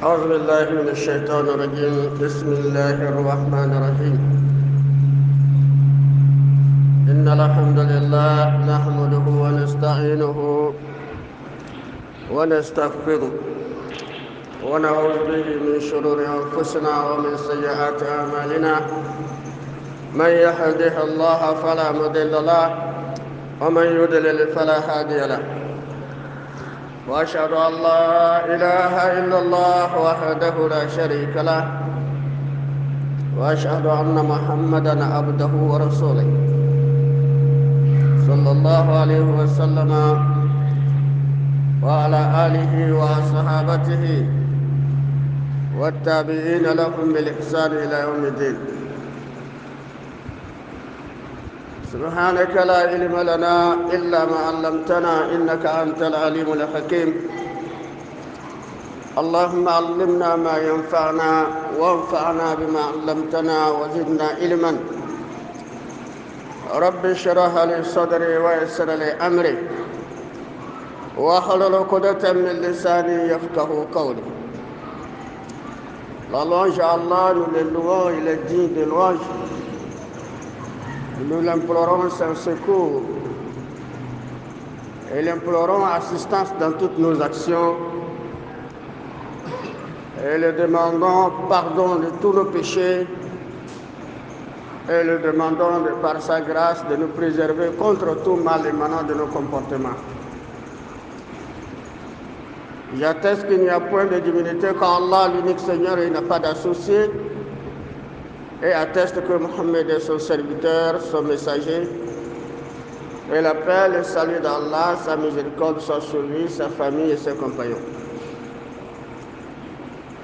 أعوذ بالله من الشيطان الرجيم. بسم الله الرحمن الرحيم. إن الحمد لله نحمده ونستعينه ونستغفره ونعوذ به من شرور أنفسنا ومن سيئات أعمالنا. من يهده الله فلا مضل له ومن يضلل فلا هادي له. وأشهد أن لا إله إلا الله وحده لا شريك له وأشهد أن محمدًا عبده ورسوله صلى الله عليه وسلم وعلى آله وصحابته والتابعين لهم بالإحسان إلى يوم الدين. سبحانك لا علم لنا إلا ما علمتنا إنك أنت العليم الحكيم. اللهم علمنا ما ينفعنا وانفعنا بما علمتنا وزدنا علما. رب اشرح لي صدري ويسر لي أمري واحلل عقدة من لساني يفقه قولي. La louange à Allah, nous le louons, il est digne de louange. Nous l'implorons sans secours et l'implorons assistance dans toutes nos actions et le demandons pardon de tous nos péchés et le demandons par sa grâce de nous préserver contre tout mal émanant de nos comportements. J'atteste qu'il n'y a point de divinité qu'Allah, l'unique Seigneur, et il n'a pas d'associé. Et atteste que Mohammed est son serviteur, son messager. Et la paix, le salut d'Allah, sa miséricorde soit sur lui, sa famille et ses compagnons.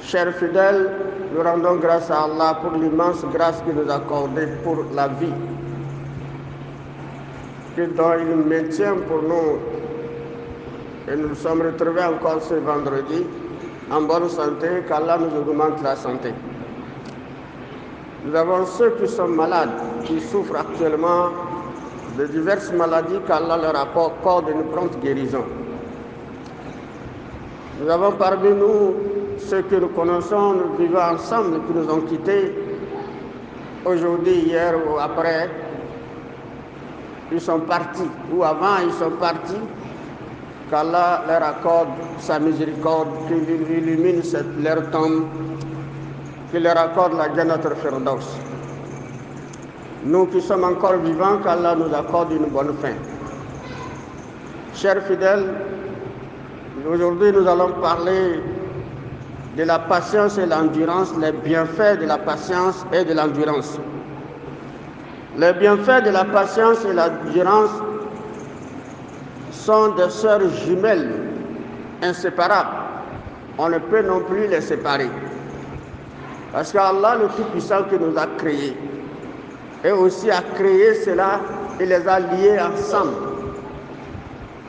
Chers fidèles, nous rendons grâce à Allah pour l'immense grâce qu'il nous a accordée pour la vie, dont il maintient pour nous. Et nous nous sommes retrouvés encore ce vendredi en bonne santé, qu'Allah nous augmente la santé. Nous avons ceux qui sont malades, qui souffrent actuellement de diverses maladies, qu'Allah leur accorde une prompte guérison. Nous avons parmi nous ceux que nous connaissons, nous vivons ensemble, qui nous ont quittés aujourd'hui, hier ou après. Ils sont partis, ou avant ils sont partis. Qu'Allah leur accorde sa miséricorde, qu'il illumine leur tombe, qu'il leur accorde la Jannat al-Firdaus. Nous qui sommes encore vivants, qu'Allah nous accorde une bonne fin. Chers fidèles, aujourd'hui nous allons parler de la patience et l'endurance, les bienfaits de la patience et de l'endurance. Les bienfaits de la patience et l'endurance sont des sœurs jumelles inséparables. On ne peut non plus les séparer. Parce qu'Allah, le Tout-Puissant qui nous a créés, et aussi a créé cela, il les a liés ensemble.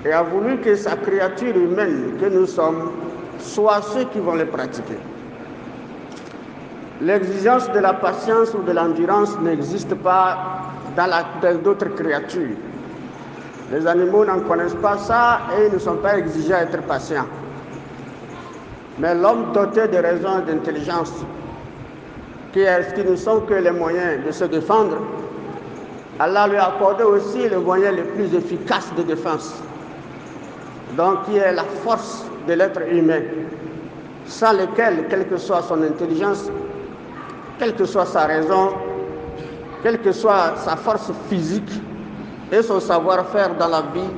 Et a voulu que sa créature humaine que nous sommes soit ceux qui vont les pratiquer. L'exigence de la patience ou de l'endurance n'existe pas dans d'autres créatures. Les animaux n'en connaissent pas ça et ils ne sont pas exigés à être patients. Mais l'homme doté de raison et d'intelligence, qui ne sont que les moyens de se défendre, Allah lui a accordé aussi le moyen le plus efficace de défense, donc qui est la force de l'être humain, sans lequel, quelle que soit son intelligence, quelle que soit sa raison, quelle que soit sa force physique et son savoir-faire dans la vie,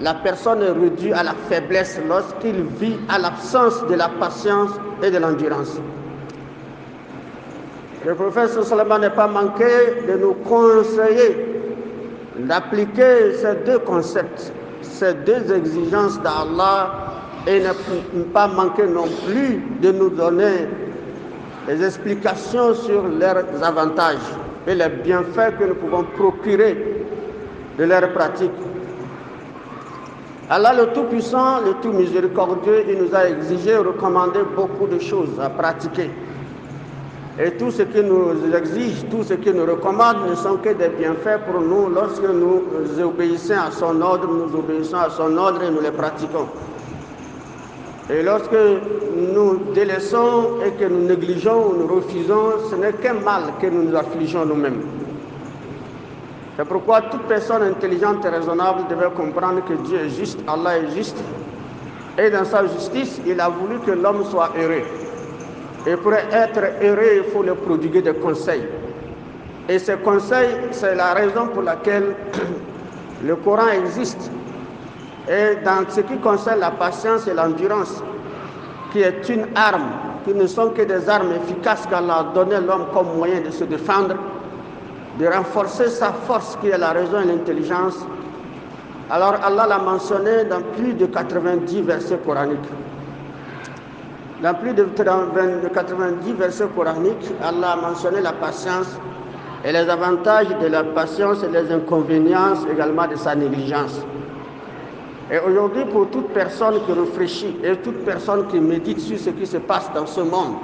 la personne est réduite à la faiblesse lorsqu'il vit à l'absence de la patience et de l'endurance. Le prophète sallallahu n'est pas manqué de nous conseiller d'appliquer ces deux concepts, ces deux exigences d'Allah, et ne pas manquer non plus de nous donner des explications sur leurs avantages et les bienfaits que nous pouvons procurer de leur pratique. Allah le Tout-Puissant, le Tout-Miséricordieux, il nous a exigé et recommandé beaucoup de choses à pratiquer. Et tout ce qu'il nous exige, tout ce qu'il nous recommande ne sont que des bienfaits pour nous lorsque nous obéissons à son ordre, nous obéissons à son ordre et nous les pratiquons. Et lorsque nous délaissons et que nous négligeons ou nous refusons, ce n'est qu'un mal que nous nous affligeons nous-mêmes. C'est pourquoi toute personne intelligente et raisonnable devait comprendre que Dieu est juste, Allah est juste. Et dans sa justice, il a voulu que l'homme soit heureux. Et pour être heureux, il faut le prodiguer des conseils. Et ces conseils, c'est la raison pour laquelle le Coran existe. Et dans ce qui concerne la patience et l'endurance, qui est une arme, qui ne sont que des armes efficaces qu'Allah a donné à l'homme comme moyen de se défendre, de renforcer sa force qui est la raison et l'intelligence. Alors Allah l'a mentionné dans plus de 90 versets coraniques. Dans plus de 90 versets coraniques, Allah a mentionné la patience et les avantages de la patience et les inconvénients également de sa négligence. Et aujourd'hui, pour toute personne qui réfléchit et toute personne qui médite sur ce qui se passe dans ce monde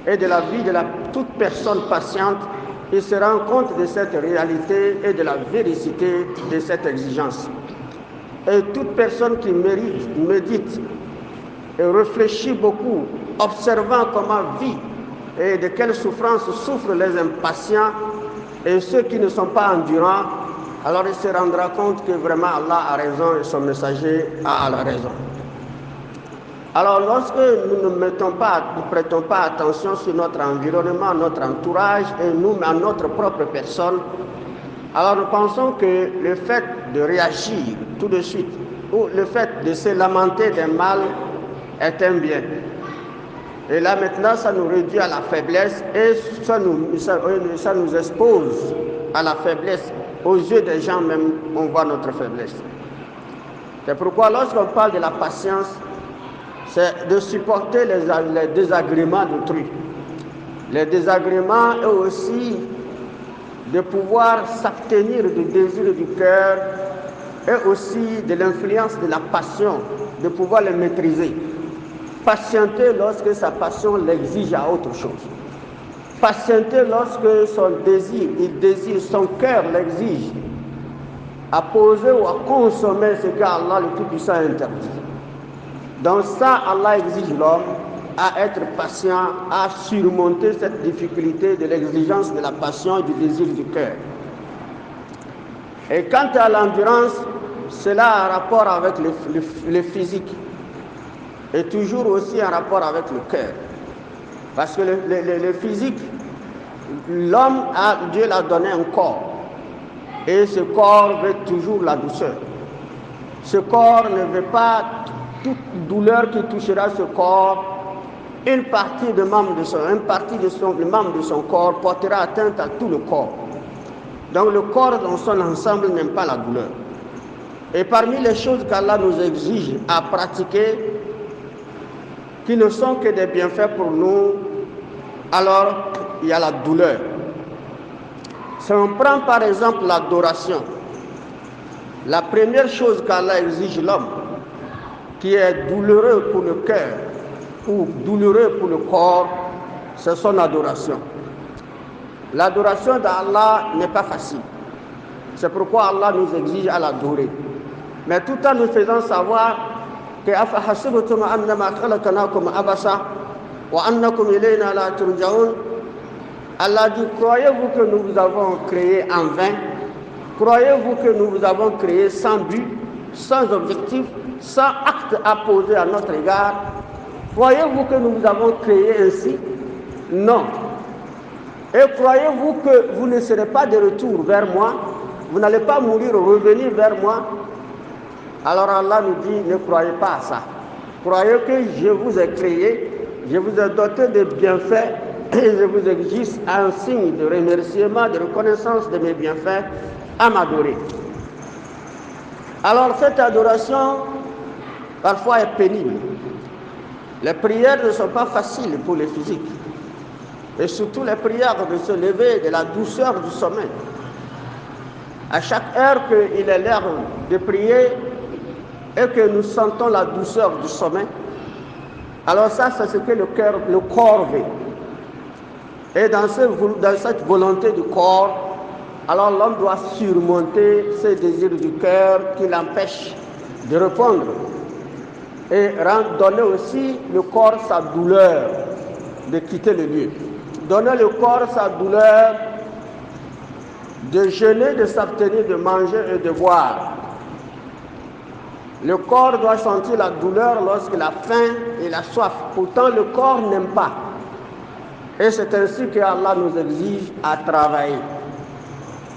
et de la vie de toute personne patiente, il se rend compte de cette réalité et de la véracité de cette exigence. Et toute personne qui médite et réfléchit beaucoup, observant comment vit et de quelles souffrances souffrent les impatients et ceux qui ne sont pas endurants, alors il se rendra compte que vraiment Allah a raison et son messager a la raison. Alors lorsque nous ne prêtons pas attention sur notre environnement, notre entourage et nous, à notre propre personne, alors nous pensons que le fait de réagir tout de suite ou le fait de se lamenter d'un mal est un bien. Et là maintenant, ça nous réduit à la faiblesse et ça nous expose à la faiblesse. Aux yeux des gens même, on voit notre faiblesse. C'est pourquoi lorsqu'on parle de la patience, c'est de supporter les désagréments d'autrui. Les désagréments et aussi de pouvoir s'abstenir du désir du cœur et aussi de l'influence de la passion, de pouvoir les maîtriser. Patienter lorsque sa passion l'exige à autre chose. Patienter lorsque son désir, son cœur l'exige, à poser ou à consommer ce qu'Allah le Tout-Puissant interdit. Dans ça, Allah exige l'homme à être patient, à surmonter cette difficulté de l'exigence de la passion et du désir du cœur. Et quant à l'endurance, cela a un rapport avec le physique et toujours aussi un rapport avec le cœur. Parce que le physique, l'homme, Dieu l'a donné un corps. Et ce corps veut toujours la douceur. Ce corps ne veut pas toute douleur qui touchera ce corps. Une partie de membre de son corps portera atteinte à tout le corps. Donc le corps dans son ensemble n'aime pas la douleur. Et parmi les choses qu'Allah nous exige à pratiquer, qui ne sont que des bienfaits pour nous, alors il y a la douleur. Si on prend par exemple l'adoration, la première chose qu'Allah exige l'homme, qui est douloureux pour le cœur ou douloureux pour le corps, c'est son adoration. L'adoration d'Allah n'est pas facile. C'est pourquoi Allah nous exige à l'adorer. Mais tout en nous faisant savoir que أَفَحَسِبْتُمْ أَنَّمَا خَلَقْنَاكُمْ عَبَثًا وَأَنَّكُمْ إِلَيْنَا لَا تُرْجَعُونَ. Allah dit, croyez-vous que nous vous avons créé en vain? Croyez-vous que nous vous avons créé sans but, sans objectif, sans acte à poser à notre égard? Croyez-vous que nous vous avons créé ainsi? Non. Et croyez-vous que vous ne serez pas de retour vers moi? Vous n'allez pas mourir ou revenir vers moi? Alors Allah nous dit, ne croyez pas à ça. Croyez que je vous ai créé, je vous ai doté de bienfaits et je vous exige un signe de remerciement, de reconnaissance de mes bienfaits à m'adorer. Alors cette adoration parfois est pénible. Les prières ne sont pas faciles pour les physiques. Et surtout les prières de se lever, de la douceur du sommeil. À chaque heure qu'il est l'heure de prier et que nous sentons la douceur du sommeil, alors ça c'est ce que le corps veut. Et dans cette volonté du corps, alors l'homme doit surmonter ses désirs du cœur qui l'empêchent de répondre et donner aussi le corps sa douleur de quitter le lieu. Donner le corps sa douleur de jeûner, de s'abstenir de manger et de boire. Le corps doit sentir la douleur lorsqu'il a faim et la soif. Pourtant, le corps n'aime pas. Et c'est ainsi qu'Allah nous exige à travailler.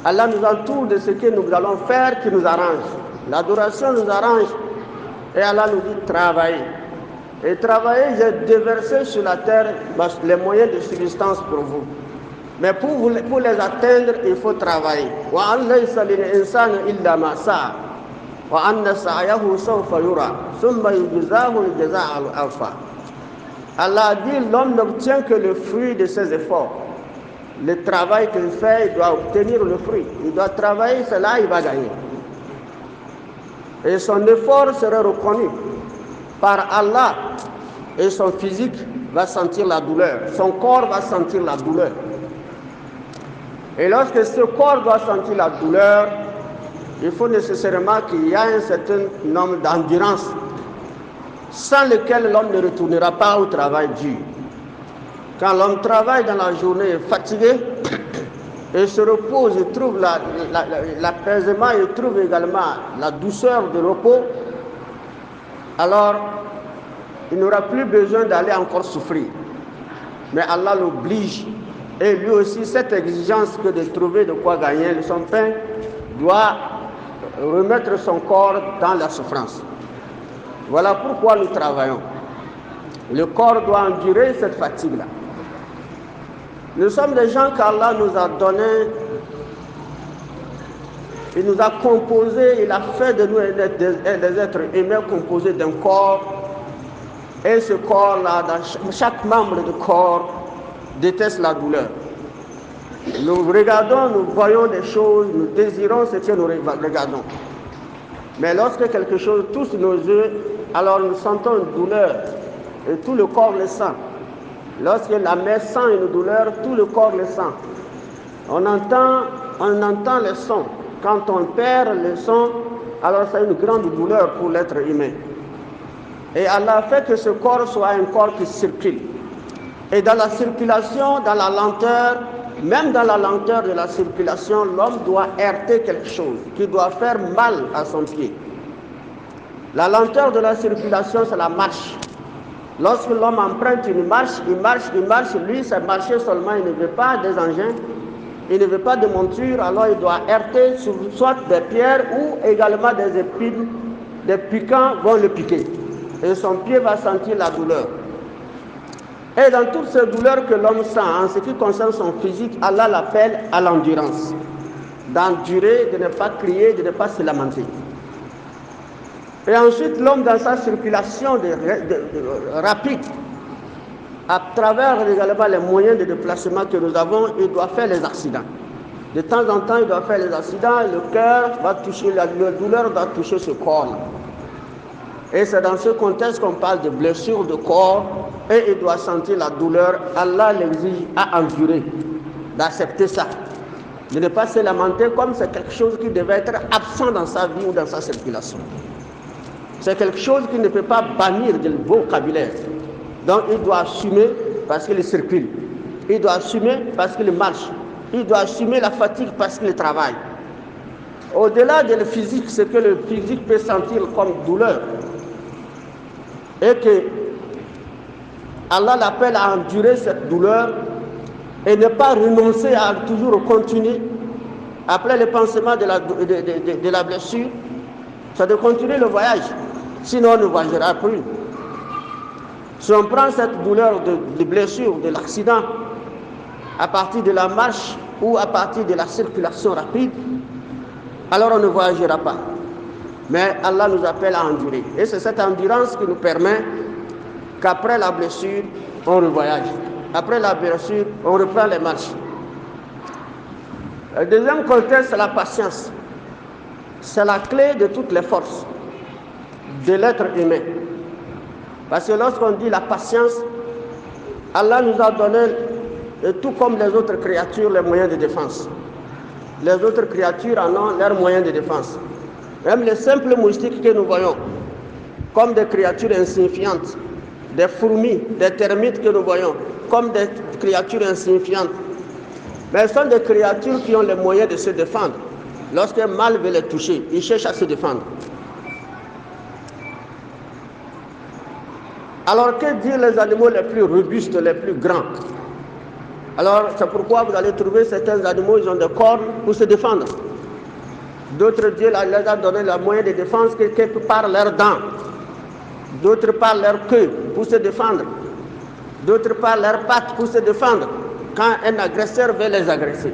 Allah nous entoure de ce que nous allons faire qui nous arrange. L'adoration nous arrange. Et Allah nous dit travailler. Et travailler, j'ai déversé sur la terre les moyens de subsistance pour vous. Mais pour les atteindre, il faut travailler. Allah a dit, l'homme n'obtient que le fruit de ses efforts. Le travail qu'il fait, il doit obtenir le fruit. Il doit travailler, c'est là il va gagner. Et son effort sera reconnu par Allah. Et son physique va sentir la douleur. Son corps va sentir la douleur. Et lorsque ce corps doit sentir la douleur, il faut nécessairement qu'il y ait un certain nombre d'endurance sans lequel l'homme ne retournera pas au travail dur. Quand l'homme travaille dans la journée, est fatigué, et se repose, il trouve l'apaisement, il trouve également la douceur du repos, alors il n'aura plus besoin d'aller encore souffrir. Mais Allah l'oblige, et lui aussi, cette exigence que de trouver de quoi gagner son pain, doit remettre son corps dans la souffrance. Voilà pourquoi nous travaillons. Le corps doit endurer cette fatigue-là. Nous sommes des gens qu'Allah nous a donnés, il nous a composés, il a fait de nous des êtres humains composés d'un corps. Et ce corps-là, dans chaque membre du corps, déteste la douleur. Nous regardons, nous voyons des choses, nous désirons ce que nous regardons. Mais lorsque quelque chose touche nos yeux, alors nous sentons une douleur et tout le corps le sent. Lorsque la main sent une douleur, tout le corps le sent. On entend les sons. Quand on perd le son, alors c'est une grande douleur pour l'être humain. Et Allah a fait que ce corps soit un corps qui circule. Et dans la circulation, dans la lenteur, même dans la lenteur de la circulation, l'homme doit heurter quelque chose qui doit faire mal à son pied. La lenteur de la circulation, c'est la marche. Lorsque l'homme emprunte une marche, il marche, lui, c'est marcher seulement, il ne veut pas des engins, il ne veut pas de monture, alors il doit heurter soit des pierres ou également des épines, des piquants vont le piquer. Et son pied va sentir la douleur. Et dans toutes ces douleurs que l'homme sent, en ce qui concerne son physique, Allah l'appelle à l'endurance. D'endurer, de ne pas crier, de ne pas se lamenter. Et ensuite, l'homme dans sa circulation rapide, à travers également les moyens de déplacement que nous avons, il doit faire les accidents. De temps en temps, il doit faire les accidents et le cœur va toucher, la douleur va toucher ce corps-là. Et c'est dans ce contexte qu'on parle de blessure de corps et il doit sentir la douleur. Allah l'exige à endurer, d'accepter ça. De ne pas se lamenter comme c'est quelque chose qui devait être absent dans sa vie ou dans sa circulation. C'est quelque chose qui ne peut pas bannir du vocabulaire. Donc il doit assumer parce qu'il circule. Il doit assumer parce qu'il marche. Il doit assumer la fatigue parce qu'il travaille. Au-delà de le physique, ce que le physique peut sentir comme douleur, et que Allah l'appelle à endurer cette douleur et ne pas renoncer à toujours continuer après le pansement de la blessure, c'est de continuer le voyage, sinon on ne voyagera plus. Si on prend cette douleur de blessure, de l'accident, à partir de la marche ou à partir de la circulation rapide, alors on ne voyagera pas. Mais Allah nous appelle à endurer. Et c'est cette endurance qui nous permet qu'après la blessure, on revoyage. Après la blessure, on reprend les marches. Le deuxième contexte, c'est la patience. C'est la clé de toutes les forces de l'être humain. Parce que lorsqu'on dit la patience, Allah nous a donné, tout comme les autres créatures, les moyens de défense. Les autres créatures en ont leurs moyens de défense. Même les simples moustiques que nous voyons, comme des créatures insignifiantes, des fourmis, des termites que nous voyons, comme des créatures insignifiantes. Mais elles sont des créatures qui ont les moyens de se défendre. Lorsqu'un mal veut les toucher, ils cherchent à se défendre. Alors que dire les animaux les plus robustes, les plus grands? Alors c'est pourquoi vous allez trouver certains animaux, ils ont des cornes pour se défendre. D'autres, Dieu leur a donné le moyen de défense quelque par leurs dents. D'autres par leur queue pour se défendre. D'autres par leurs pattes pour se défendre quand un agresseur veut les agresser.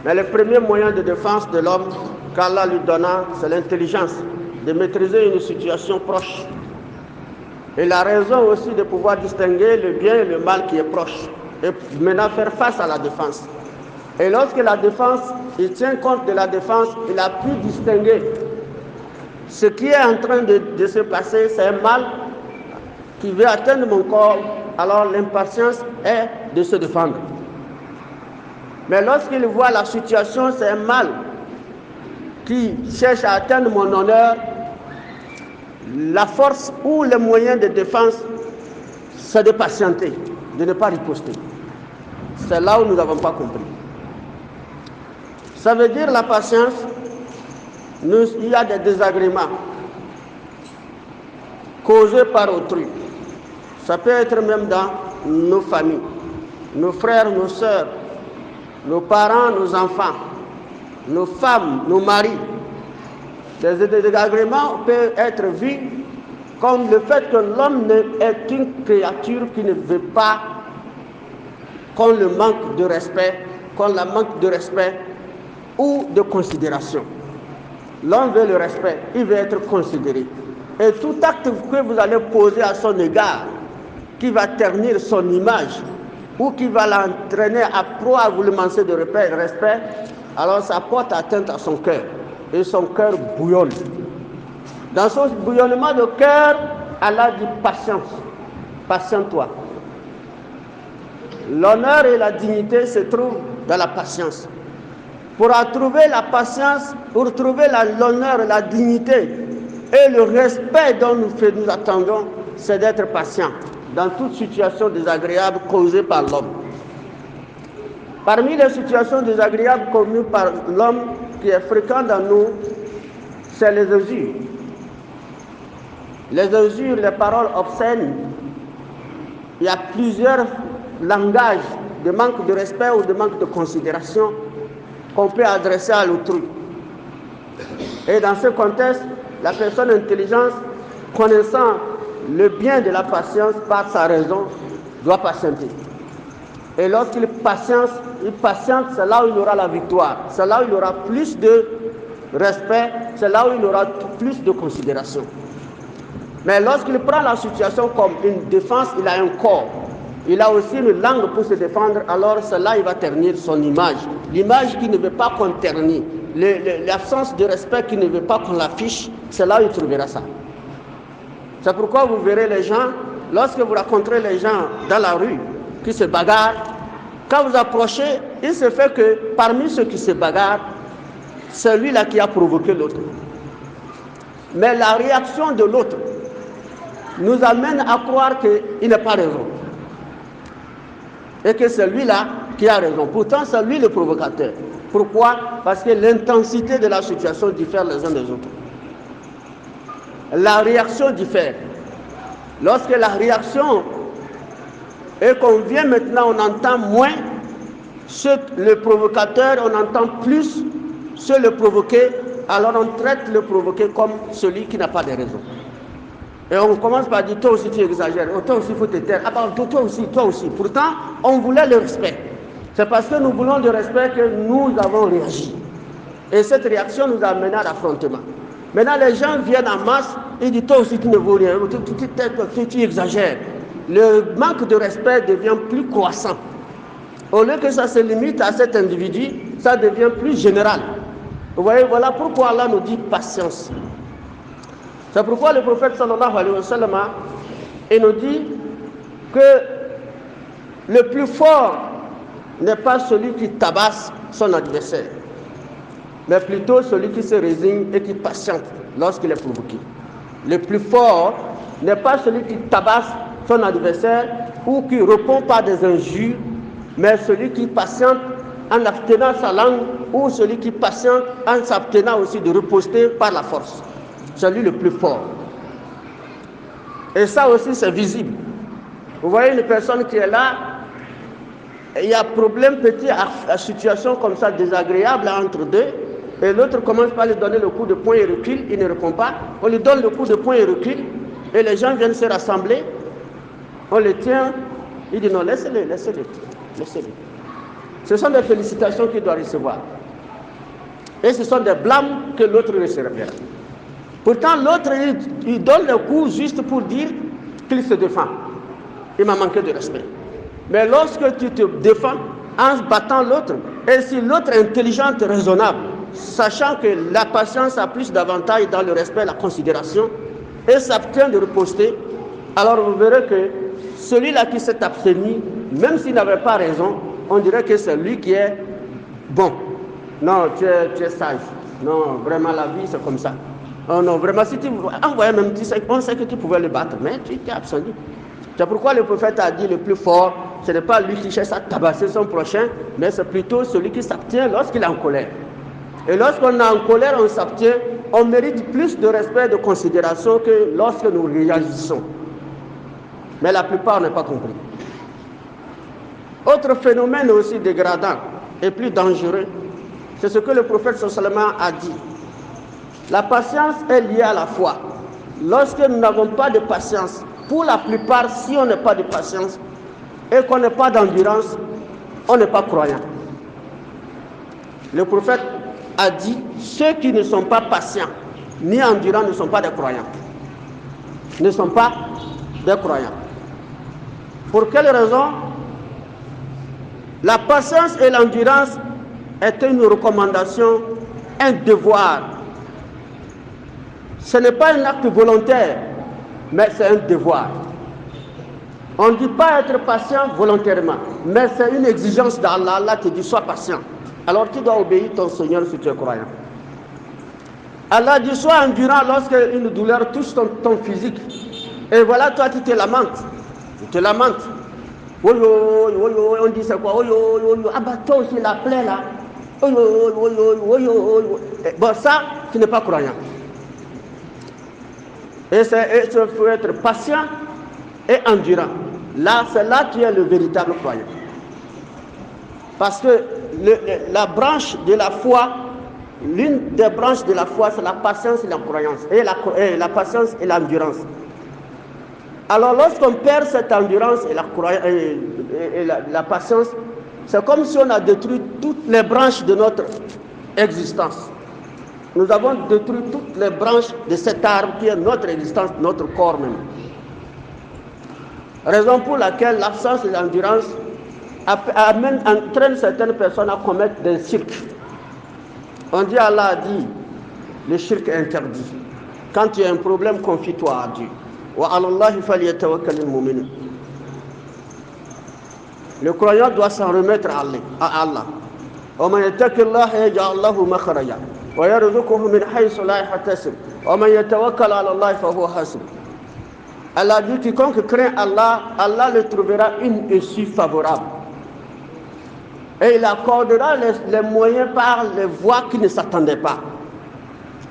Mais le premier moyen de défense de l'homme qu'Allah lui donna, c'est l'intelligence, de maîtriser une situation proche. Et la raison aussi de pouvoir distinguer le bien et le mal qui est proche. Et maintenant faire face à la défense. Et lorsque la défense, il tient compte de la défense, il a pu distinguer ce qui est en train de se passer, c'est un mal qui veut atteindre mon corps, alors l'impatience est de se défendre. Mais lorsqu'il voit la situation, c'est un mal qui cherche à atteindre mon honneur, la force ou les moyens de défense, c'est de patienter, de ne pas riposter. C'est là où nous n'avons pas compris. Ça veut dire la patience, il y a des désagréments causés par autrui. Ça peut être même dans nos familles, nos frères, nos sœurs, nos parents, nos enfants, nos femmes, nos maris. Ces désagréments peuvent être vus comme le fait que l'homme est une créature qui ne veut pas qu'on le manque de respect, qu'on la manque de respect ou de considération. L'homme veut le respect, il veut être considéré. Et tout acte que vous allez poser à son égard, qui va ternir son image, ou qui va l'entraîner à vous le manquer de respect, alors ça porte atteinte à son cœur. Et son cœur bouillonne. Dans son bouillonnement de cœur, Allah dit patience. Patiente-toi. L'honneur et la dignité se trouvent dans la patience. Pour trouver la patience, pour trouver l'honneur, la dignité et le respect dont nous attendons, c'est d'être patient dans toute situation désagréable causée par l'homme. Parmi les situations désagréables communes par l'homme qui est fréquent dans nous, c'est les injures. Les injures, les paroles obscènes. Il y a plusieurs langages de manque de respect ou de manque de considération qu'on peut adresser à l'autrui. Et dans ce contexte, la personne intelligente, connaissant le bien de la patience par sa raison, doit patienter. Et lorsqu'il patiente, c'est là où il aura la victoire. C'est là où il aura plus de respect, c'est là où il aura plus de considération. Mais lorsqu'il prend la situation comme une défense, il a un corps. Il a aussi une langue pour se défendre, alors c'est là où il va ternir son image. L'image qui ne veut pas qu'on ternit, l'absence de respect qui ne veut pas qu'on l'affiche, c'est là où il trouvera ça. C'est pourquoi vous verrez les gens, lorsque vous rencontrez les gens dans la rue, qui se bagarrent, quand vous approchez, il se fait que parmi ceux qui se bagarrent, c'est celui-là qui a provoqué l'autre. Mais la réaction de l'autre nous amène à croire qu'il n'a pas raison. Et que c'est lui-là qui a raison. Pourtant, c'est lui le provocateur. Pourquoi? Parce que l'intensité de la situation diffère les uns des autres. La réaction diffère. Lorsque la réaction et qu'on vient maintenant, on entend moins le provocateur, on entend plus le provoqué, alors on traite le provoqué comme celui qui n'a pas de raison. Et on commence par dire, toi aussi tu exagères, toi aussi il faut te taire, ah ben, toi aussi. Pourtant, on voulait le respect. C'est parce que nous voulons le respect que nous avons réagi. Et cette réaction nous a amené à l'affrontement. Maintenant, les gens viennent en masse, ils disent, toi aussi tu ne vaux rien, tu exagères. Le manque de respect devient plus croissant. Au lieu que ça se limite à cet individu, ça devient plus général. Vous voyez, voilà pourquoi Allah nous dit patience. C'est pourquoi le prophète sallallahu alayhi wa sallam, il nous dit que le plus fort n'est pas celui qui tabasse son adversaire, mais plutôt celui qui se résigne et qui patiente lorsqu'il est provoqué. Le plus fort n'est pas celui qui tabasse son adversaire ou qui répond par des injures, mais celui qui patiente en abstenant sa langue ou celui qui patiente en s'abstenant aussi de riposter par la force. C'est lui le plus fort. Et ça aussi, c'est visible. Vous voyez une personne qui est là, il y a problème petit à situation comme ça désagréable entre deux, et l'autre commence par lui donner le coup de poing et recule, il ne répond pas. On lui donne le coup de poing et recule, et les gens viennent se rassembler, on le tient, il dit non, laissez-le. Ce sont des félicitations qu'il doit recevoir. Et ce sont des blâmes que l'autre recevra. Pourtant, l'autre, il donne le coup juste pour dire qu'il se défend. Il m'a manqué de respect. Mais lorsque tu te défends en battant l'autre, et si l'autre est intelligente et raisonnable, sachant que la patience a plus d'avantages dans le respect et la considération, et s'abstient de riposter, alors vous verrez que celui-là qui s'est abstenu, même s'il n'avait pas raison, on dirait que c'est lui qui est bon. Non, tu es sage. Non, vraiment la vie c'est comme ça. Oh non, vraiment, si tu envoyais même, on sait que tu pouvais le battre, mais tu t'es abstenu. C'est pourquoi le prophète a dit le plus fort, ce n'est pas lui qui cherche à tabasser son prochain, mais c'est plutôt celui qui s'abstient lorsqu'il est en colère. Et lorsqu'on est en colère, on s'abstient, on mérite plus de respect et de considération que lorsque nous réagissons. Mais la plupart n'ont pas compris. Autre phénomène aussi dégradant et plus dangereux, c'est ce que le prophète sallallahu a dit. La patience est liée à la foi. Lorsque nous n'avons pas de patience, pour la plupart, si on n'a pas de patience et qu'on n'a pas d'endurance, on n'est pas croyant. Le prophète a dit, ceux qui ne sont pas patients ni endurants ne sont pas des croyants. Ne sont pas des croyants. Pour quelle raison? La patience et l'endurance est une recommandation, un devoir. Ce n'est pas un acte volontaire, mais c'est un devoir. On ne dit pas être patient volontairement, mais c'est une exigence d'Allah. Allah te dit sois patient. Alors tu dois obéir ton Seigneur si tu es croyant. Allah dit sois endurant lorsque une douleur touche ton physique. Et voilà, toi tu te lamentes. Tu te lamentes. On dit c'est quoi? Ah bah toi aussi la plaie là. Bon, ça, tu n'es pas croyant. Et il faut être patient et endurant. Là, c'est là que tu es le véritable croyant. Parce que la branche de la foi, l'une des branches de la foi, c'est la patience et la croyance. Et la patience et l'endurance. Alors, lorsqu'on perd cette endurance et la patience, c'est comme si on a détruit toutes les branches de notre existence. Nous avons détruit toutes les branches de cet arbre qui est notre existence, notre corps même. Raison pour laquelle l'absence de l'endurance entraîne certaines personnes à commettre des shirks. On dit, Allah a dit, le shirk est interdit. Quand tu as un problème, confie-toi à Dieu. Le croyant doit s'en remettre à Allah. ومن يتق الله يجعل له مخرجا ويرزقه من حيث لا يحتسب ومن يتوكل على الله فهو حسبه. Allah dit quiconque craint Allah, Allah le trouvera une issue favorable. Et il accordera les moyens par les voies qui ne s'attendaient pas.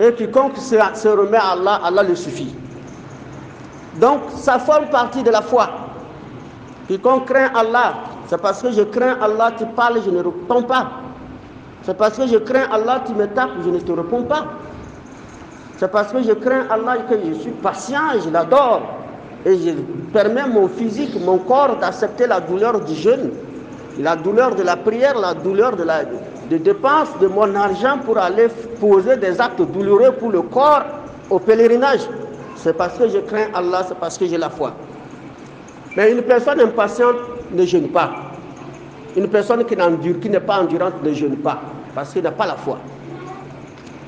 Et quiconque se remet à Allah, Allah le suffit. Donc ça forme partie de la foi. Quiconque craint Allah, c'est parce que je crains Allah, tu parles, je ne réponds pas. C'est parce que je crains Allah, tu me tapes, je ne te réponds pas. C'est parce que je crains Allah que je suis patient et je l'adore. Et je permets mon physique, mon corps d'accepter la douleur du jeûne, la douleur de la prière, la douleur de dépense de mon argent pour aller poser des actes douloureux pour le corps au pèlerinage. C'est parce que je crains Allah, c'est parce que j'ai la foi. Mais une personne impatiente ne jeûne pas. Une personne qui n'est pas endurante ne jeûne pas, parce qu'il n'a pas la foi.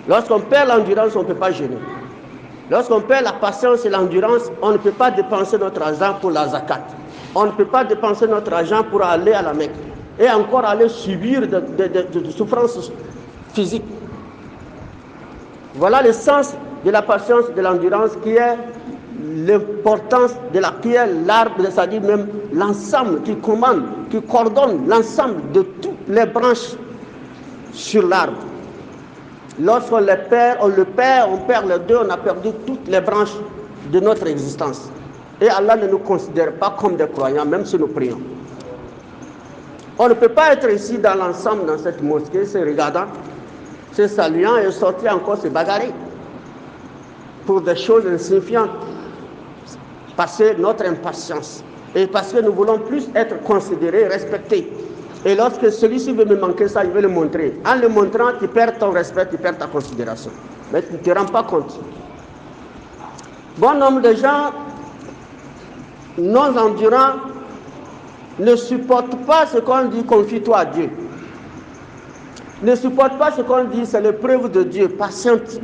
Lorsqu'on perd l'endurance, on ne peut pas jeûner. Lorsqu'on perd la patience et l'endurance, on ne peut pas dépenser notre argent pour la zakat. On ne peut pas dépenser notre argent pour aller à la Mecque. Et encore aller subir de souffrances physiques. Voilà le sens de la patience, de l'endurance, qui est l'importance de la qui est l'arbre, c'est-à-dire même l'ensemble qui commande, qui coordonne l'ensemble de toutes les branches sur l'arbre. Lorsqu'on les perd, on perd les deux, on a perdu toutes les branches de notre existence. Et Allah ne nous considère pas comme des croyants, même si nous prions. On ne peut pas être ici dans l'ensemble, dans cette mosquée, se regardant, se saluant et sortir encore se bagarrer pour des choses insignifiantes. Parce que notre impatience et parce que nous voulons plus être considérés, respectés. Et lorsque celui-ci veut me manquer ça, il veut le montrer. En le montrant, tu perds ton respect, tu perds ta considération. Mais tu ne te rends pas compte. Bon nombre de gens non endurants ne supportent pas ce qu'on dit confie-toi à Dieu. Ne supportent pas ce qu'on dit, c'est l'épreuve de Dieu, patiente.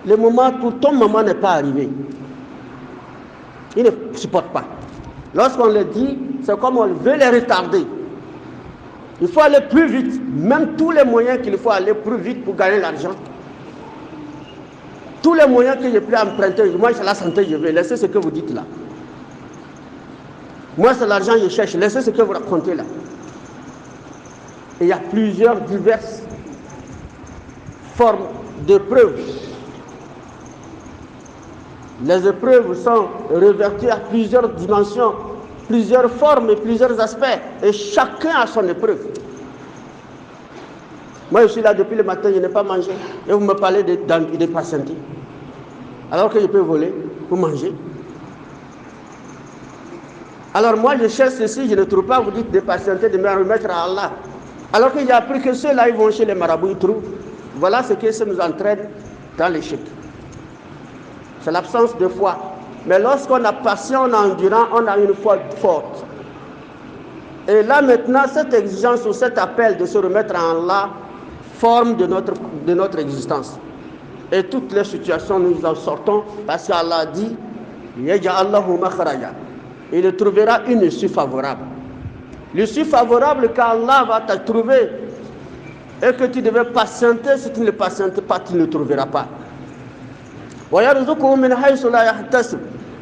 Le moment où ton moment n'est pas arrivé. Ils ne supportent pas. Lorsqu'on le dit, c'est comme on veut les retarder. Il faut aller plus vite, même tous les moyens qu'il faut aller plus vite pour gagner l'argent. Tous les moyens que je peux emprunter, moi c'est la santé, je vais laisser ce que vous dites là. Moi c'est l'argent que je cherche, laissez ce que vous racontez là. Et il y a plusieurs diverses formes de preuves. Les épreuves sont reverties à plusieurs dimensions, plusieurs formes et plusieurs aspects. Et chacun a son épreuve. Moi, je suis là depuis le matin, je n'ai pas mangé. Et vous me parlez de patienter. Alors que je peux voler pour manger. Alors moi, je cherche ceci, je ne trouve pas, vous dites de patienter, de me remettre à Allah. Alors que j'ai appris que ceux-là, ils vont chez les marabouts, ils trouvent. Voilà ce que ça nous entraîne dans l'échec. C'est l'absence de foi. Mais lorsqu'on a patient, on a endurant, on a une foi forte. Et là maintenant, cette exigence ou cet appel de se remettre en Allah forme de notre existence. Et toutes les situations, nous en sortons parce qu'Allah dit Yaj'allahu makhraja. Il trouvera une issue favorable. L'issue favorable qu'Allah va te trouver et que tu devais patienter, si tu ne patientes pas, tu ne le trouveras pas.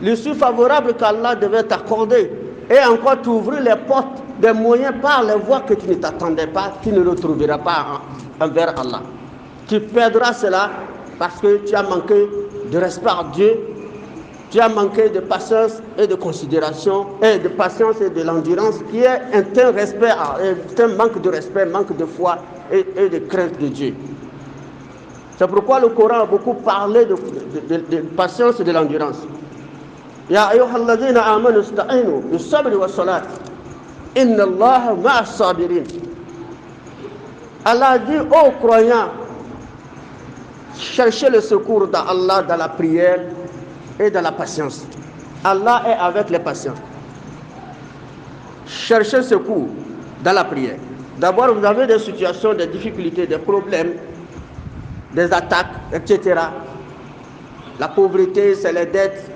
L'issue favorable qu'Allah devait t'accorder et encore t'ouvrir les portes des moyens par les voies que tu ne t'attendais pas, tu ne le trouveras pas envers Allah. Tu perdras cela parce que tu as manqué de respect à Dieu, tu as manqué de patience et de considération, et de patience et de l'endurance qui est un manque de respect, manque de foi et de crainte de Dieu. C'est pourquoi le Coran a beaucoup parlé de patience et de l'endurance. Ya ayyuhalladhina amanu ista'inu bis-sabri was-salat. Inna Allaha ma'as-sabirin. Allah dit aux croyants, cherchez le secours d'Allah dans la prière et dans la patience. Allah est avec les patients. Cherchez secours dans la prière. D'abord, vous avez des situations, des difficultés, des problèmes, des attaques, etc. La pauvreté, c'est les dettes.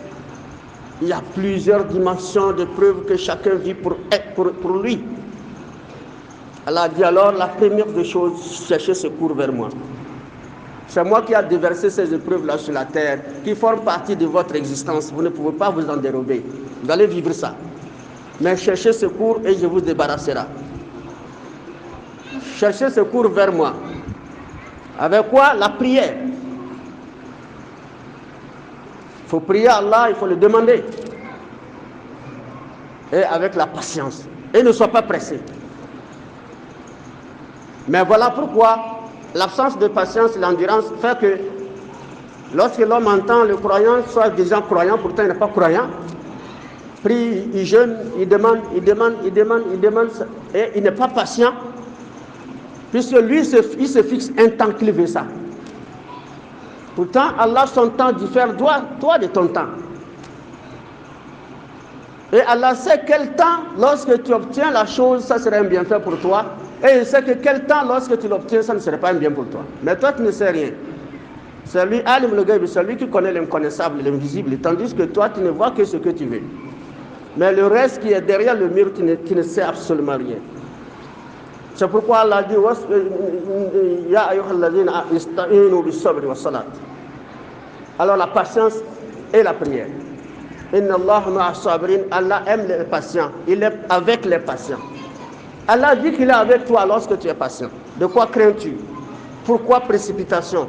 Il y a plusieurs dimensions de preuves que chacun vit pour lui. Allah dit alors, la première des choses, cherchez secours vers moi. C'est moi qui ai déversé ces épreuves-là sur la terre, qui forment partie de votre existence. Vous ne pouvez pas vous en dérober. Vous allez vivre ça. Mais cherchez secours et je vous débarrasserai. Cherchez secours vers moi. Avec quoi? La prière. Il faut prier à Allah, il faut le demander. Et avec la patience. Et ne sois pas pressé. Mais voilà pourquoi l'absence de patience et l'endurance fait que lorsque l'homme entend le croyant, soit des gens croyants, pourtant il n'est pas croyant, prie, il jeûne, il demande, et il n'est pas patient, puisque lui, il se fixe un temps qu'il veut ça. Pourtant, Allah, son temps diffère, toi de ton temps. Et Allah sait quel temps, lorsque tu obtiens la chose, ça serait un bienfait pour toi. Et il sait que quel temps, lorsque tu l'obtiens, ça ne serait pas un bien pour toi. Mais toi, tu ne sais rien. C'est lui, Alim le Ghaib, c'est lui qui connaît l'inconnaissable, l'invisible. Tandis que toi, tu ne vois que ce que tu veux. Mais le reste qui est derrière le mur, tu ne sais absolument rien. C'est pourquoi Allah dit Ya ayyuhalladhina ista'inu bis-sabri was-salat. Alors la patience et la prière. Inna Allah ma'a sabirin, Allah aime les patients, il est avec les patients. Allah dit qu'il est avec toi lorsque tu es patient. De quoi crains-tu? Pourquoi précipitation?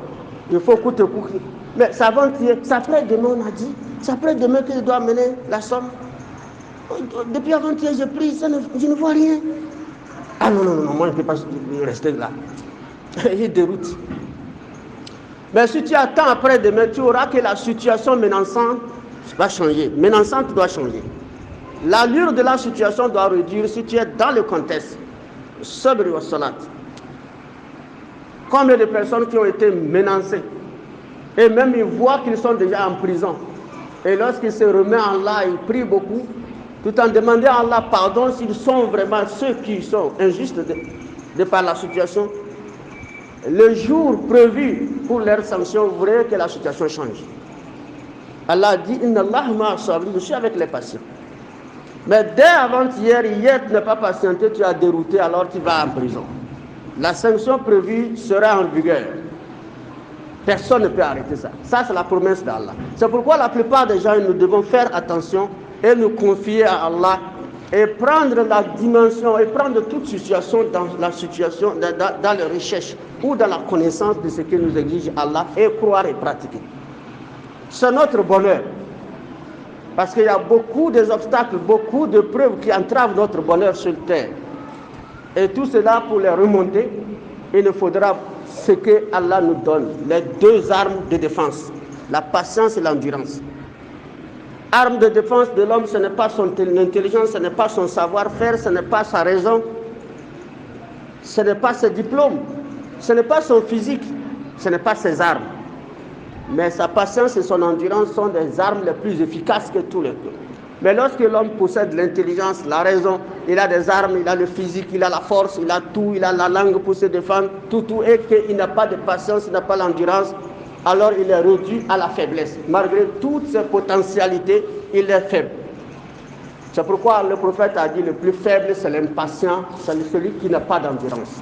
Il faut coûte que coûte. Mais c'est avant-hier, c'est après-demain, on a dit. C'est après-demain qu'il doit mener la somme. Depuis avant-hier, j'ai pris, je ne vois rien. Ah non, moi je ne peux pas rester là. Il déroute. Mais si tu attends après-demain, tu auras que la situation menaçante va changer. Menaçante doit changer. L'allure de la situation doit réduire si tu es dans le contexte. Sabr wa salat. Combien de personnes qui ont été menacées et même ils voient qu'ils sont déjà en prison. Et lorsqu'ils se remettent en Allah, ils prient beaucoup, tout en demandant à Allah pardon s'ils sont vraiment ceux qui sont injustes de par la situation. Le jour prévu pour leur sanction, vous verrez que la situation change. Allah dit Inna Allah ma'a sabirin, je suis avec les patients. Mais dès avant-hier, hier tu n'as pas patienté, tu as dérouté, alors tu vas en prison. La sanction prévue sera en vigueur. Personne ne peut arrêter ça. Ça, c'est la promesse d'Allah. C'est pourquoi la plupart des gens, nous devons faire attention et nous confier à Allah et prendre la dimension et prendre toute situation dans la situation, dans les recherches ou dans la connaissance de ce que nous exige Allah et croire et pratiquer. C'est notre bonheur. Parce qu'il y a beaucoup d'obstacles, beaucoup de preuves qui entravent notre bonheur sur terre. Et tout cela, pour les remonter, il nous faudra ce que Allah nous donne, les deux armes de défense, la patience et l'endurance. Arme de défense de l'homme, ce n'est pas son intelligence, ce n'est pas son savoir-faire, ce n'est pas sa raison, ce n'est pas ses diplômes, ce n'est pas son physique, ce n'est pas ses armes. Mais sa patience et son endurance sont des armes les plus efficaces que tous les deux. Mais lorsque l'homme possède l'intelligence, la raison, il a des armes, il a le physique, il a la force, il a tout, il a la langue pour se défendre, tout, et qu'il n'a pas de patience, il n'a pas l'endurance, alors il est réduit à la faiblesse. Malgré toutes ses potentialités, il est faible. C'est pourquoi le prophète a dit le plus faible, c'est l'impatient, c'est celui qui n'a pas d'endurance.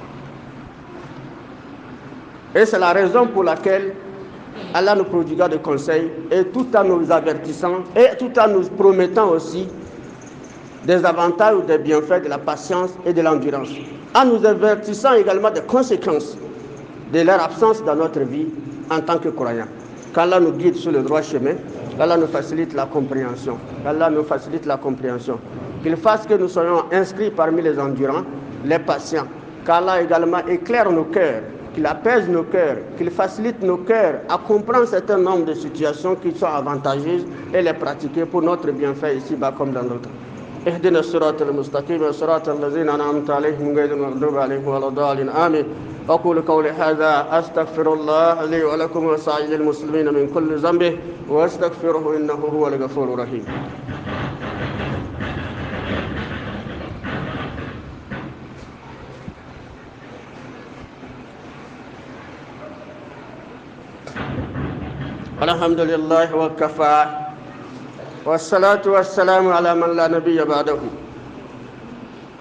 Et c'est la raison pour laquelle Allah nous prodigua des conseils et tout en nous avertissant et tout en nous promettant aussi des avantages ou des bienfaits de la patience et de l'endurance. En nous avertissant également des conséquences de leur absence dans notre vie en tant que croyants. Qu'Allah nous guide sur le droit chemin, qu'Allah nous facilite la compréhension, qu'Allah nous facilite la compréhension. Qu'il fasse que nous soyons inscrits parmi les endurants, les patients. Qu'Allah également éclaire nos cœurs, qu'il apaise nos cœurs, qu'il facilite nos cœurs à comprendre un certain nombre de situations qui sont avantageuses et les pratiquer pour notre bienfait ici-bas comme dans d'autres. اهدنا الصراط المستقيم صراط الذين أنعمت عليهم غير المغضوب عليهم ولا الضالين آمين. أقول قولي هذا أستغفر الله لي ولكم وسائر المسلمين من كل ذنب واستغفره إنه هو الغفور الرحيم. الحمد لله وكفى والصلاة والسلام على من لا نبي بعده.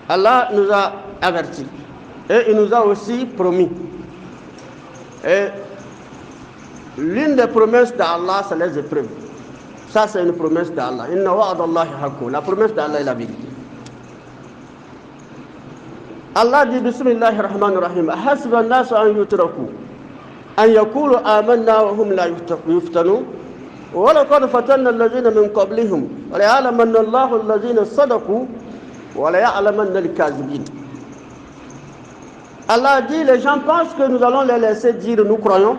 Allah nous a avertis et il nous a aussi promis. Et l'une des promesses d'Allah, c'est les épreuves. Ça, c'est une promesse d'Allah. Inna wa'adallahi haqqun. La promesse d'Allah est la vérité. Allah dit Bismillahir Rahmanir Rahim. Hasiba an-nasu an yutraku أن يقولوا آمنا وهم لا يفتنون ولقد فتنا الذين من قبلهم وليعلمن الله الذين صدقوا وليعلمن الكاذبين. Allah dit les gens pensent que nous allons les laisser dire nous croyons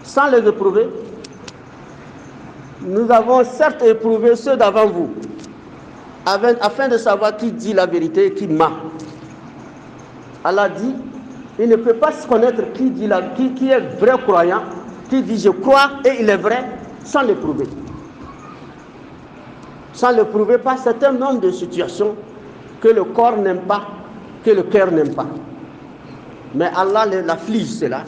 sans les éprouver. Nous avons certes éprouvé ceux d'avant vous afin de savoir qui dit la vérité et qui ment. Allah dit il ne peut pas se connaître qui est vrai croyant, qui dit je crois et il est vrai, sans l'éprouver. Sans l'éprouver par un certain nombre de situations que le corps n'aime pas, que le cœur n'aime pas. Mais Allah l'afflige cela,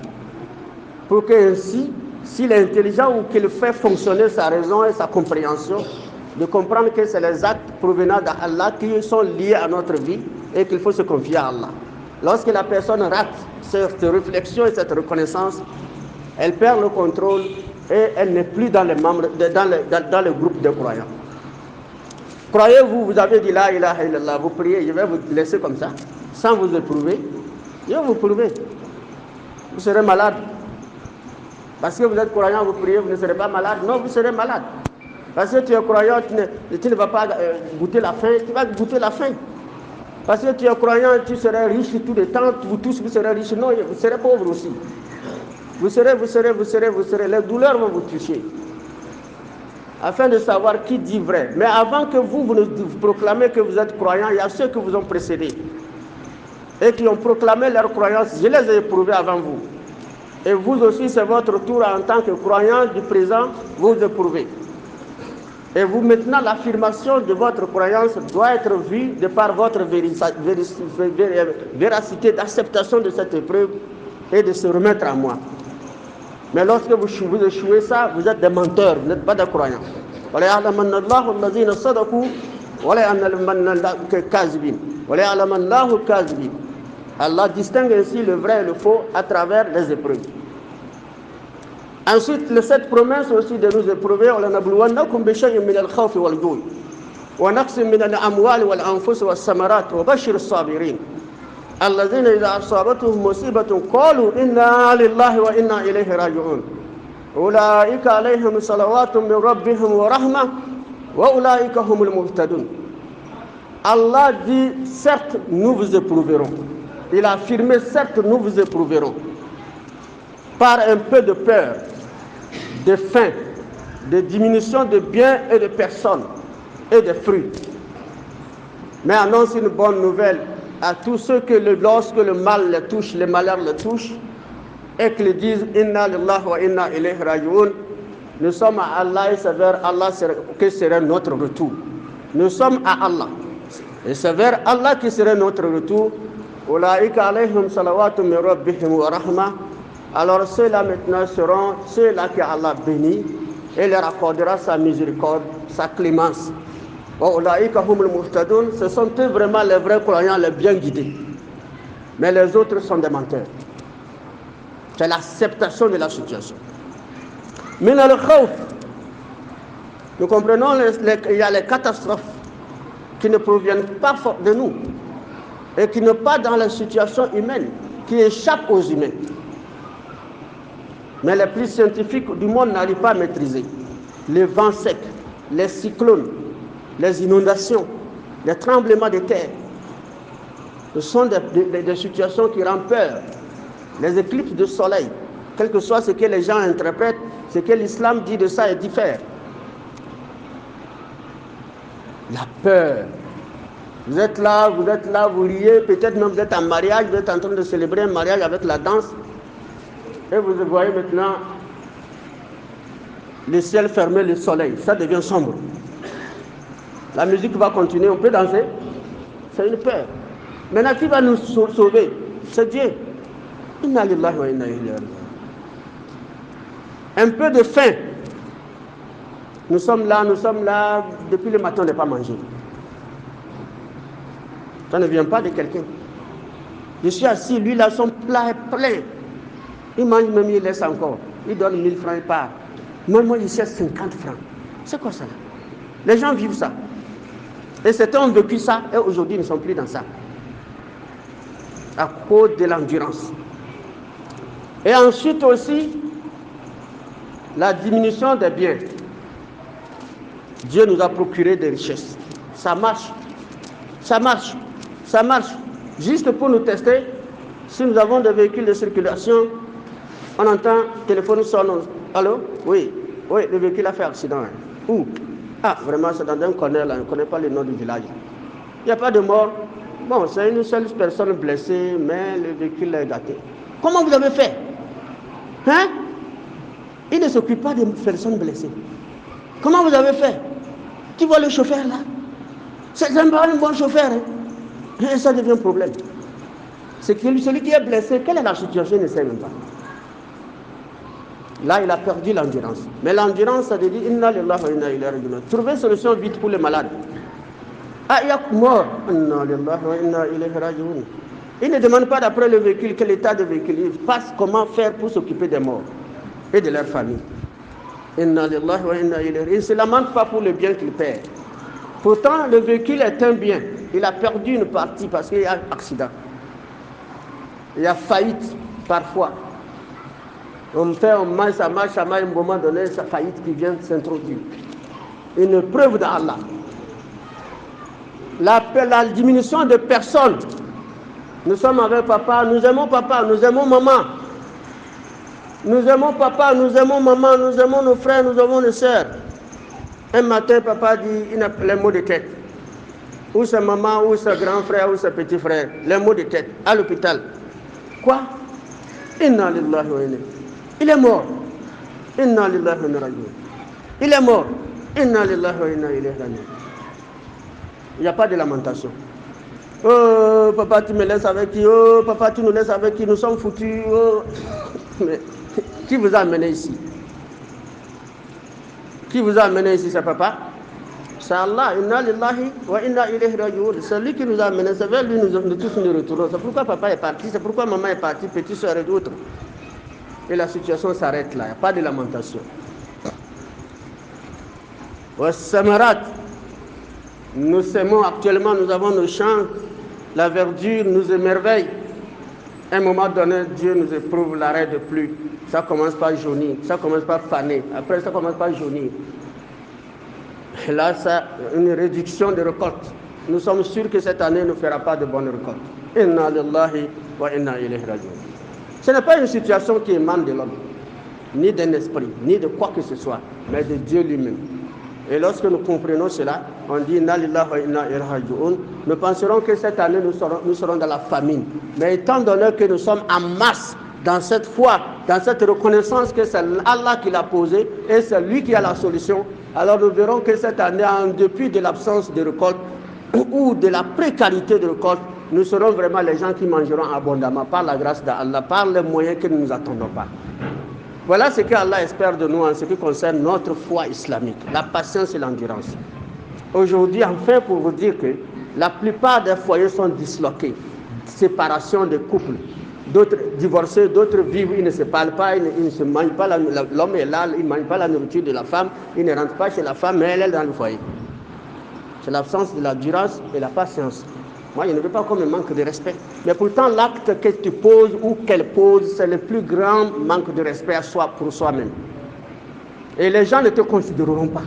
pour que ainsi, s'il est intelligent ou qu'il fait fonctionner sa raison et sa compréhension, de comprendre que c'est les actes provenant d'Allah qui sont liés à notre vie et qu'il faut se confier à Allah. Lorsque la personne rate cette réflexion et cette reconnaissance, elle perd le contrôle et elle n'est plus dans les membres, dans le groupe des croyants. Croyez-vous, vous avez dit la ilaha illallah, vous priez, je vais vous laisser comme ça, sans vous éprouver. Je vais vous prouver. Vous serez malade. Parce que vous êtes croyant, vous priez, vous ne serez pas malade. Non, vous serez malade. Parce que tu es croyant, tu ne vas pas goûter la faim, tu vas goûter la faim. Parce que tu es croyant, tu serais riche tout le temps, vous tous vous serez riches. Non, vous serez pauvres aussi. Vous serez. Les douleurs vont vous toucher. Afin de savoir qui dit vrai. Mais avant que vous ne proclamez que vous êtes croyant, il y a ceux qui vous ont précédés. Et qui ont proclamé leur croyance. Je les ai éprouvés avant vous. Et vous aussi, c'est votre tour en tant que croyant du présent, vous éprouvez. Et vous, maintenant, l'affirmation de votre croyance doit être vue de par votre véracité d'acceptation de cette épreuve et de se remettre à moi. Mais lorsque vous échouez ça, vous êtes des menteurs, vous n'êtes pas des croyants. Allah distingue ainsi le vrai et le faux à travers les épreuves. Ensuite, cette promesse aussi de nous éprouver, وَلَنَبْلُوَنَّكُمْ بِشَيْءٍ مِنَ الْخَوْفِ وَالْجُوعِ وَنَقْصٍ مِنَ الْأَمْوَالِ وَالْأَنفُسِ وَالثَّمَرَاتِ وَبَشِّرِ الصَّابِرِينَ الَّذِينَ إِذَا أَصَابَتْهُمْ مُصِيبَةٌ قَالُوا إِنَّا لِلَّهِ وَإِنَّا إِلَيْهِ راجعون أُولَئِكَ عَلَيْهِمْ صَلَوَاتٌ مِنْ رَبِّهِمْ وَرَحْمَةٌ وَأُولَئِكَ هُمُ الْمُهْتَدُونَ. Allah dit, certes, nous vous éprouverons. Il a affirmé, certes, nous vous éprouverons. Par un peu de peur, de faim, de diminution de biens et de personnes et de fruits. Mais annonce une bonne nouvelle à tous ceux que lorsque le mal les touche, les malheurs les touchent, et qu'ils disent Inna lillahi wa inna ilayhi raji'un. Nous sommes à Allah et c'est vers Allah que serait notre retour. Nous sommes à Allah. Et c'est vers Allah qui serait notre retour. Ulaika alayhim salawatu min rabbihim wa rahma. Alors ceux-là maintenant seront ceux-là que Allah bénit et leur accordera sa miséricorde, sa clémence. Ulaika humul muhtadun. Ce sont eux vraiment les vrais croyants, les bien guidés. Mais les autres sont des menteurs. C'est l'acceptation de la situation. Min al-khawf. Nous comprenons il y a les catastrophes qui ne proviennent pas de nous et qui ne sont pas dans la situation humaine, qui échappent aux humains. Mais les plus scientifiques du monde n'arrivent pas à maîtriser. Les vents secs, les cyclones, les inondations, les tremblements de terre. Ce sont des situations qui rendent peur. Les éclipses de soleil, quel que soit ce que les gens interprètent, ce que l'islam dit de ça est différent. La peur. Vous êtes là, vous riez, peut-être même vous êtes en mariage, vous êtes en train de célébrer un mariage avec la danse. Et vous voyez maintenant le ciel fermé, le soleil, ça devient sombre. La musique va continuer, on peut danser. C'est une peur. Maintenant, qui va nous sauver? C'est Dieu. Inna lillahi wa inna ilayhi raji'un. Un peu de faim. Nous sommes là, depuis le matin, on n'a pas mangé. Ça ne vient pas de quelqu'un. Je suis assis, lui là, son plat est plein. Il mange même, il laisse encore. Il donne 1000 francs, il part. Moi, je suis à 50 francs. C'est quoi ça là? Les gens vivent ça. Et certains ont vécu ça, et aujourd'hui, ils ne sont plus dans ça. À cause de l'endurance. Et ensuite aussi, la diminution des biens. Dieu nous a procuré des richesses. Ça marche. Ça marche. Ça marche. Juste pour nous tester, si nous avons des véhicules de circulation, on entend, le téléphone sonne. Allô? Oui. Oui, le véhicule a fait accident. Hein. Où? Ah, vraiment, c'est dans un corner là, on ne connaît pas le nom du village. Il n'y a pas de mort. Bon, c'est une seule personne blessée, mais le véhicule est gâté. Comment vous avez fait? Hein? Il ne s'occupe pas des personnes blessées. Comment vous avez fait? Tu vois le chauffeur là? C'est un bon chauffeur. Hein? Et ça devient un problème. C'est que celui qui est blessé, quelle est la situation? Il ne sait même pas. Là, il a perdu l'endurance. Mais l'endurance, ça veut dire Inna lillahi wa inna ilayhi raji'un. Trouver une solution vite pour les malades. Ah, il y a mort. Inna lillahi wa inna ilayhi raji'un. Il ne demande pas d'après le véhicule, quel état de véhicule. Il passe comment faire pour s'occuper des morts et de leur famille. Inna lillahi wa inna ilayhi raji'un. Il ne se lamente pas pour le bien qu'il perd. Pourtant, le véhicule est un bien. Il a perdu une partie parce qu'il y a un accident. Il y a faillite parfois. On marche, à un moment donné, sa faillite qui vient s'introduire. Une preuve d'Allah. La diminution de personnes. Nous sommes avec papa, nous aimons maman. Nous aimons papa, nous aimons maman, nous aimons nos frères, nous aimons nos sœurs. Un matin, papa dit les mots de tête. Ou c'est maman, ou c'est grand frère, ou c'est petit frère. Les mots de tête, à l'hôpital. Quoi? Inna lillahi wa inna. Il est mort. Inna lillahi wa inna raji'un. Il est mort. Inna lillahi wa inna ilayhi raji'un. Il n'y a pas de lamentation. Oh, papa, tu me laisses avec qui? Oh, papa, tu nous laisses avec qui? Nous sommes foutus. Oh. Mais qui vous a amené ici? Qui vous a amené ici, c'est papa? C'est Allah. Inna lillahi wa inna ilayhi raji'un. C'est lui qui nous a amenés. C'est vers lui nous tous nous retournons. C'est pourquoi papa est parti. C'est pourquoi maman est partie, petite soeur et d'autres. Et la situation s'arrête là. Il n'y a pas de lamentation. Wa samarat. Nous semons actuellement, nous avons nos champs, la verdure nous émerveille. À un moment donné, Dieu nous éprouve l'arrêt de pluie. Ça commence par jaunir, ça commence par faner, après ça commence par jaunir. Et là, ça une réduction de récolte. Nous sommes sûrs que cette année ne fera pas de bonne récolte. Inna lillahi wa inna ilayhi raji'un. Ce n'est pas une situation qui émane de l'homme, ni d'un esprit, ni de quoi que ce soit, mais de Dieu lui-même. Et lorsque nous comprenons cela, on dit Inna lillahi wa inna ilayhi raji'un. Nous penserons que cette année nous serons dans la famine. Mais étant donné que nous sommes en masse dans cette foi, dans cette reconnaissance que c'est Allah qui l'a posée et c'est lui qui a la solution, alors nous verrons que cette année, en dépit de l'absence de récolte ou de la précarité de récolte, nous serons vraiment les gens qui mangeront abondamment par la grâce d'Allah, par les moyens que nous nous attendons pas. Voilà ce qu'Allah espère de nous en ce qui concerne notre foi islamique, la patience et l'endurance. Aujourd'hui, enfin, pour vous dire que la plupart des foyers sont disloqués, séparation de couples, d'autres divorcés, d'autres vivent, ils ne se parlent pas, ils ne se mangent pas, l'homme est là, il ne mange pas la nourriture de la femme, il ne rentre pas chez la femme, mais elle est dans le foyer. C'est l'absence de l'endurance et la patience. Moi, je ne veux pas qu'on me manque de respect. Mais pourtant, l'acte que tu poses ou qu'elle pose, c'est le plus grand manque de respect à soi pour soi-même. Et les gens ne te considéreront pas.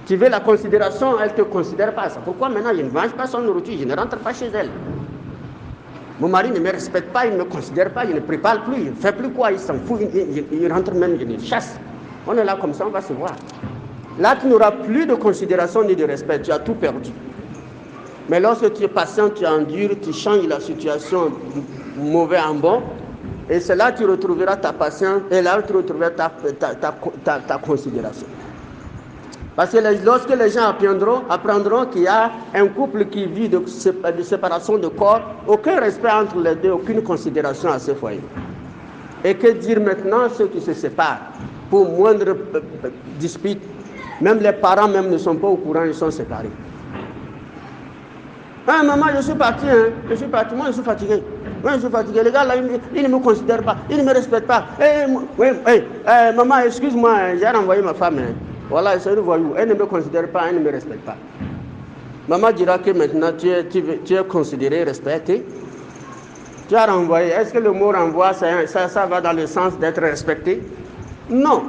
Tu veux la considération, elle ne te considère pas. C'est pourquoi maintenant, je ne mange pas son nourriture, je ne rentre pas chez elle. Mon mari ne me respecte pas, il ne me considère pas, il ne prépare plus, il ne fait plus quoi, il s'en fout, il rentre même, il chasse. On est là comme ça, on va se voir. Là, tu n'auras plus de considération ni de respect, tu as tout perdu. Mais lorsque tu es patient, tu endures, tu changes la situation du mauvais en bon, et c'est là que tu retrouveras ta patience, et là tu retrouveras ta considération. Parce que lorsque les gens apprendront qu'il y a un couple qui vit de séparation de corps, aucun respect entre les deux, aucune considération à ce foyer. Et que dire maintenant ceux qui se séparent pour moindre dispute, même les parents même ne sont pas au courant, ils sont séparés. Ah maman, je suis parti, moi je suis fatigué. Les gars là, ils ne me considèrent pas, ils ne me respectent pas. Maman, excuse-moi, j'ai renvoyé ma femme. Voilà, c'est le voyou. Elle ne me considère pas, elle ne me respecte pas. Maman dira que maintenant tu es considéré, respecté. Tu as renvoyé. Est-ce que le mot renvoi, ça va dans le sens d'être respecté? Non.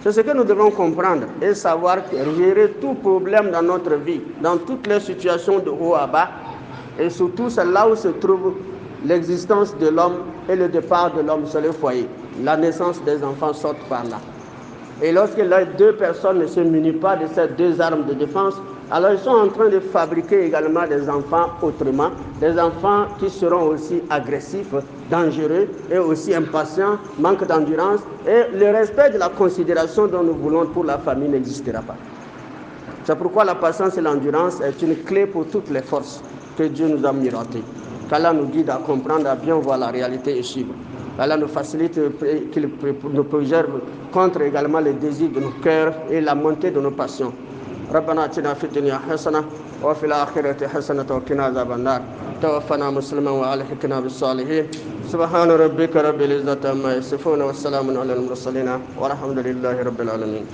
C'est ce que nous devons comprendre et savoir gérer tout problème dans notre vie, dans toutes les situations de haut à bas. Et surtout, c'est là où se trouve l'existence de l'homme et le départ de l'homme sur le foyer. La naissance des enfants sort par là. Et lorsque les deux personnes ne se munissent pas de ces deux armes de défense, alors ils sont en train de fabriquer également des enfants autrement, des enfants qui seront aussi agressifs, dangereux et aussi impatients, manque d'endurance, et le respect de la considération dont nous voulons pour la famille n'existera pas. C'est pourquoi la patience et l'endurance est une clé pour toutes les forces que Dieu nous a mirotées. Qu'Allah nous guide à comprendre, à bien voir la réalité et suivre. Allah nous facilite, qu'il nous préserve contre également les désirs de nos cœurs et la montée de nos passions. ربنا اتنا في الدنيا حسنه وفي الاخره حسنه وقنا عذاب النار توفنا مسلما والحقنا بالصالحين سبحان ربك رب العزة عما يصفون والسلام على المرسلين والحمد لله رب العالمين.